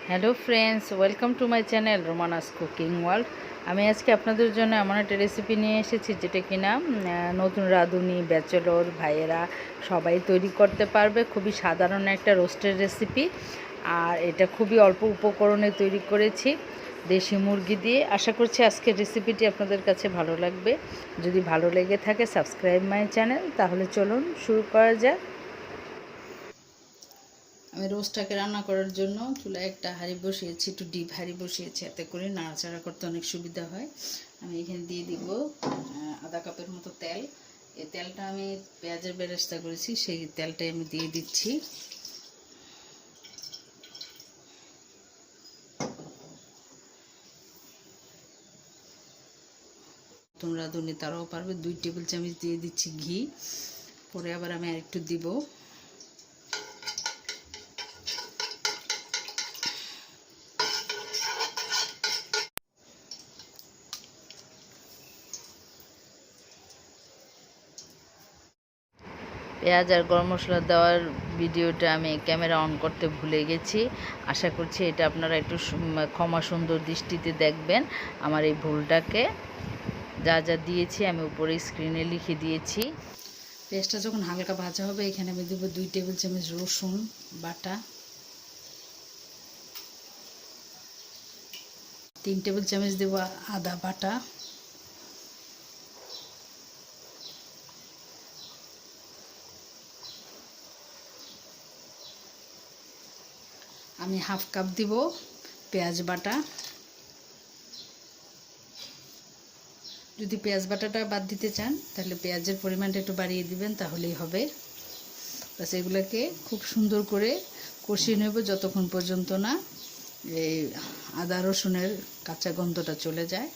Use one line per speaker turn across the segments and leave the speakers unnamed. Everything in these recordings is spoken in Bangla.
Hello friends, welcome to my channel রোমানাস cooking world. আমি আজকে আপনাদের জন্য এমন একটা রেসিপি নিয়ে এসেছি যেটা কিনা নতুন রাঁধুনি ব্যাচেলর ভাইয়েরা সবাই তৈরি করতে পারবে। খুবই সাধারণ একটা রোস্টের রেসিপি, আর এটা খুবই অল্প উপকরণে তৈরি করেছি দেশি মুরগি দিয়ে। আশা করছি আজকের রেসিপিটি আপনাদের কাছে ভালো লাগবে। যদি ভালো লেগে থাকে সাবস্ক্রাইব মাই চ্যানেল। তাহলে চলুন শুরু করা যাক। আমি রোস্টটাকে রান্না করার জন্য চুলায় একটা হাঁড়ি বসিয়েছি, একটু ডিপ হাঁড়ি বসিয়েছি, এতে করে নাড়াচাড়া করতে অনেক সুবিধা হয়। আমি এখানে দিয়ে দিব আধা কাপের মতো তেল। এই তেলটা আমি পেঁয়াজের বেরেস্তা করেছি, সেই তেলটাই আমি দিয়ে দিচ্ছি। তোমরা রাঁধুনি তারাও পারবে। 2 টেবিল চামচ দিয়ে দিচ্ছি ঘি। পরে আবার আমি আরেকটু দিব। পেঁয়াজ আর গরম মশলা দেওয়ার ভিডিওটা আমি ক্যামেরা অন করতে ভুলে গেছি। আশা করছি এটা আপনারা একটু ক্ষমা সুন্দর দৃষ্টিতে দেখবেন আমার এই ভুলটাকে। যা যা দিয়েছি আমি উপরে স্ক্রিনে লিখে দিয়েছি। পেঁয়াজটা যখন হালকা ভাজা হবে, এখানে আমি দেবো 2 টেবিল চামচ রসুন বাটা, 3 টেবিল চামচ দেবো আদা বাটা, আমি হাফ কাপ দিব পেঁয়াজ বাটা। যদি পেঁয়াজ বাটাটা বাদ দিতে চান তাহলে পেঁয়াজের পরিমাণটা একটু বাড়িয়ে দিবেন, তাহলেই হবে। বাস এগুলোকে খুব সুন্দর করে কষিয়ে নেব যতক্ষণ পর্যন্ত না এই আদা রসুনের কাঁচা গন্ধটা চলে যায়।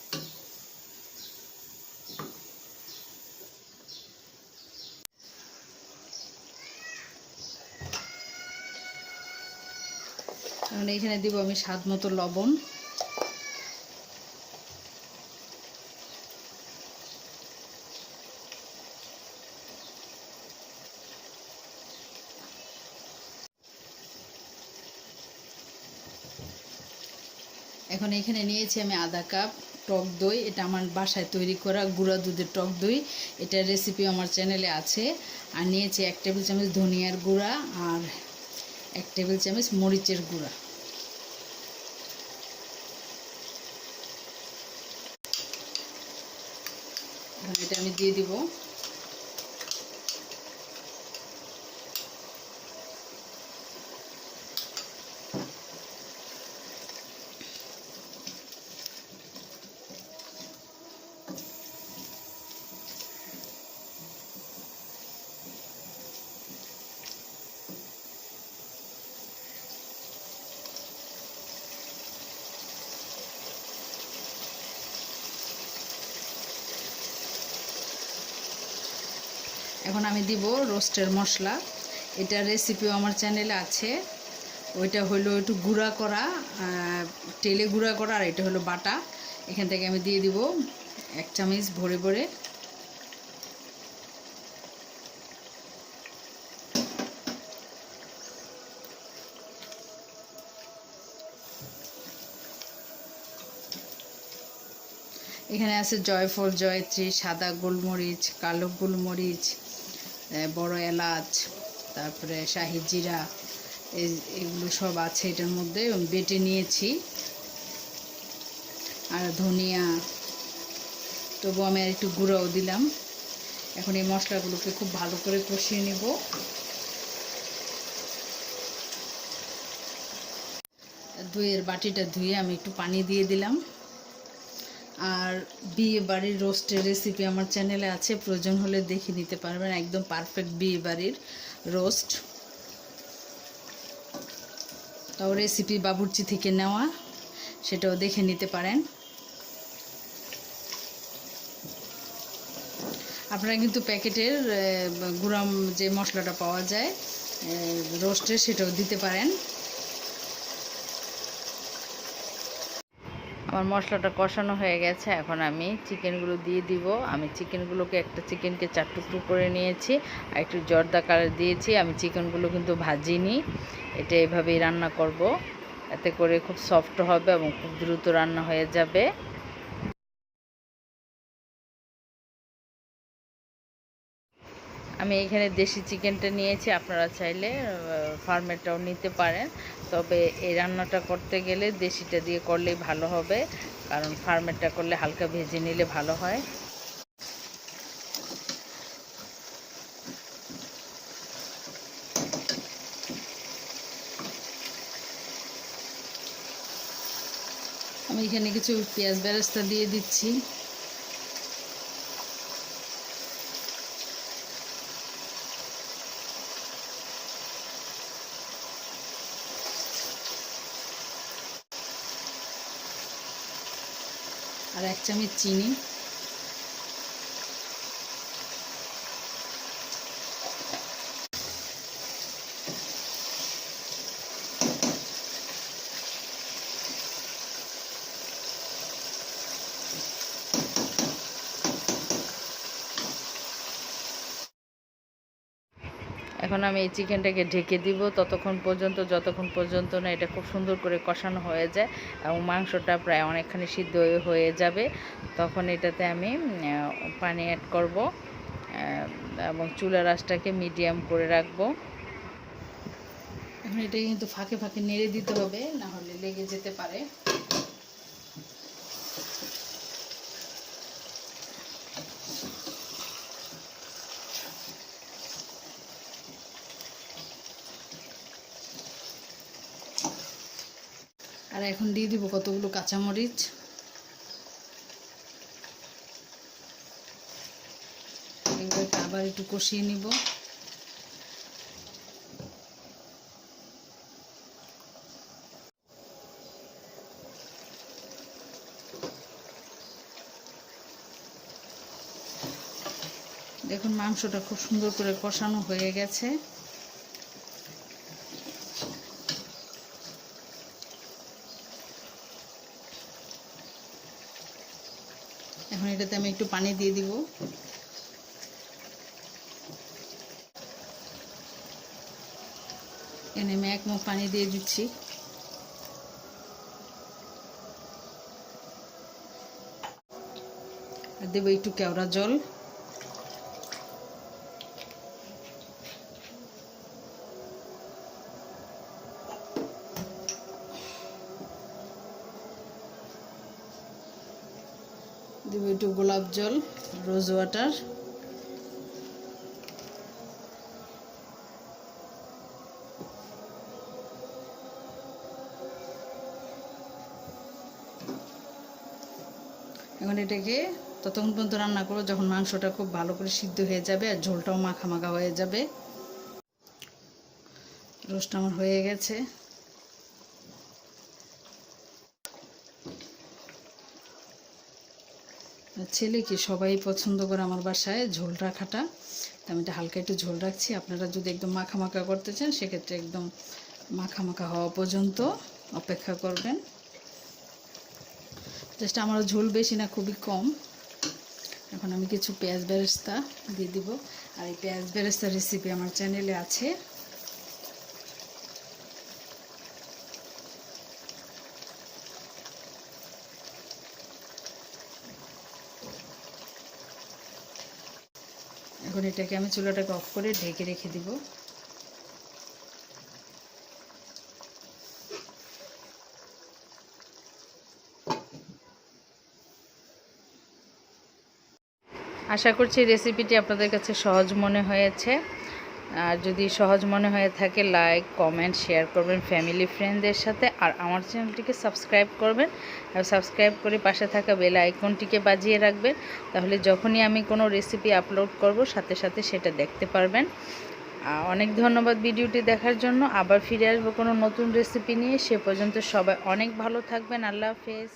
তাহলে এখানে দিব আমি স্বাদ মতো লবণ, এখন এখানে নিয়েছি আমি আধা কাপ টক দই। এটা আমার বাসায় তৈরি করা গুঁড়া দুধের টক দই। এটার রেসিপি আমার চ্যানেলে আছে। আর নিয়েছি 1 টেবিল চামচ ধনিয়ার গুঁড়া আর 1 টেবিল চামচ মরিচের গুঁড়া। এটা আমি দিয়ে দিব। এখন আমি দিব রোস্টের মশলা। এটার রেসিপিও আমার চ্যানেলে আছে। ওইটা হলো একটু গুঁড়া করা, তেলে গুঁড়া করা, আর এটা হলো বাটা। এখান থেকে আমি দিয়ে দিব 1 চামচ ভরে ভরে। এখানে আছে জয়ফল, জয়ত্রী, সাদা গোলমরিচ, কালো গোলমরিচ, বড় এলাচ, তারপরে শাহি জিরা, এগুলো সব আছে এটার মধ্যে। বেটে নিয়েছি। আর ধনিয়া, তবু আমি আর একটু গুঁড়াও দিলাম। এখন এই মশলাগুলোকে খুব ভালো করে কষিয়ে নেব। দইয়ের বাটিটা ধুয়ে আমি একটু পানি দিয়ে দিলাম। আর বিয়ে বাড়ির রোস্টের রেসিপি আমার চ্যানেলে আছে, প্রয়োজন হলে দেখে নিতে পারবেন। একদম পারফেক্ট বিয়ে বাড়ির রোস্ট, তাও রেসিপি বাবুর্চি থেকে নেওয়া, সেটাও দেখে নিতে পারেন। আপনারা কিন্তু প্যাকেটের গুঁড়া যে মশলাটা পাওয়া যায় রোস্টের, সেটাও দিতে পারেন। আমার মশলাটা কষানো হয়ে গেছে। এখন আমি চিকেনগুলো দিয়ে দিব। আমি চিকেনগুলোকে, একটা চিকেনকে 4 টুকরো করে নিয়েছি আর একটু জর্দা কালার দিয়েছি। আমি চিকেনগুলো কিন্তু ভাজিনি, এটা এভাবেই রান্না করব। এতে করে খুব সফট হবে এবং খুব দ্রুত রান্না হয়ে যাবে। আমি এখানে দেশি চিকেনটা নিয়েছি, আপনারা চাইলে ফার্মেরটাও নিতে পারেন। তবে এই রান্নাটা করতে গেলে দেশিটা দিয়ে করলেই ভালো হবে, কারণ ফার্মেরটা করলে হালকা ভেজে নিলে ভালো হয়। আমি এখানে কিছু পেঁয়াজ বেরেস্তা দিয়ে দিচ্ছি। আর 1 চামচ চিনি। এখন আমি এই চিকেনটাকে ঢেকে দিব ততক্ষণ পর্যন্ত, যতক্ষণ পর্যন্ত না এটা খুব সুন্দর করে কষানো হয়ে যায় এবং মাংসটা প্রায় অনেকখানি সিদ্ধ হয়ে যাবে। তখন এটাতে আমি পানি অ্যাড করব এবং চুলার আঁচটাকে মিডিয়াম করে রাখবো। এখন এটা কিন্তু ফাঁকে ফাঁকে নেড়ে দিতে হবে, না হলে লেগে যেতে পারে। আর এখন দিয়ে দিব কতগুলো কাঁচামরিচ। এগুলোকে আবার একটু কষিয়ে নিব। দেখুন মাংসটা খুব সুন্দর করে কষানো হয়ে গেছে। এখন এটাতে আমি একটু পানি দিয়ে দিব। এখানে আমি 1 মুখ পানি দিয়ে দিচ্ছি। আর দেব একটু কেওড়া জল। দেব একটু গোলাপ জল, রোজ ওয়াটার। এখন এটাকে ততক্ষণ পর্যন্ত রান্না করো যখন মাংসটা খুব ভালো করে সিদ্ধ হয়ে যাবে আর ঝোলটাও মাখা মাখা হয়ে যাবে। রোস্ট আমার হয়ে গেছে। ছেলে কি সবাই পছন্দ করে আমার বাসায় ঝোল রাখাটা, আমি এটা হালকা একটু ঝোল রাখছি। আপনারা যদি একদম মাখা মাখা করতে চান সেক্ষেত্রে একদম মাখা মাখা হওয়া পর্যন্ত অপেক্ষা করবেন। জাস্ট আমার ঝোল বেশি না, খুবই কম। এখন আমি কিছু পেঁয়াজ বেরেস্তা দিয়ে দিব। আর এই পেঁয়াজ বেরেস্তার রেসিপি আমার চ্যানেলে আছে। এখন এটাকে আমি চুলাটাকে অফ করে ঢেকে রেখে দিব। আশা করছি রেসিপিটি আপনাদের কাছে সহজ মনে হয়েছে। আর যদি সহজ মনে হয়ে থাকে লাইক কমেন্ট শেয়ার করবেন ফ্যামিলি ফ্রেন্ডদের সাথে। আর আমার চ্যানেলটিকে সাবস্ক্রাইব করবেন, আর সাবস্ক্রাইব করে পাশে থাকা বেল আইকনটিকে বাজিয়ে রাখবেন। তাহলে যখনই আমি কোনো রেসিপি আপলোড করব সাথে সাথে সেটা দেখতে পারবেন। অনেক ধন্যবাদ ভিডিওটি দেখার জন্য। আবার ফিরে আসবো কোনো নতুন রেসিপি নিয়ে। সে পর্যন্ত সবাই অনেক ভালো থাকবেন। আল্লাহ হাফেজ।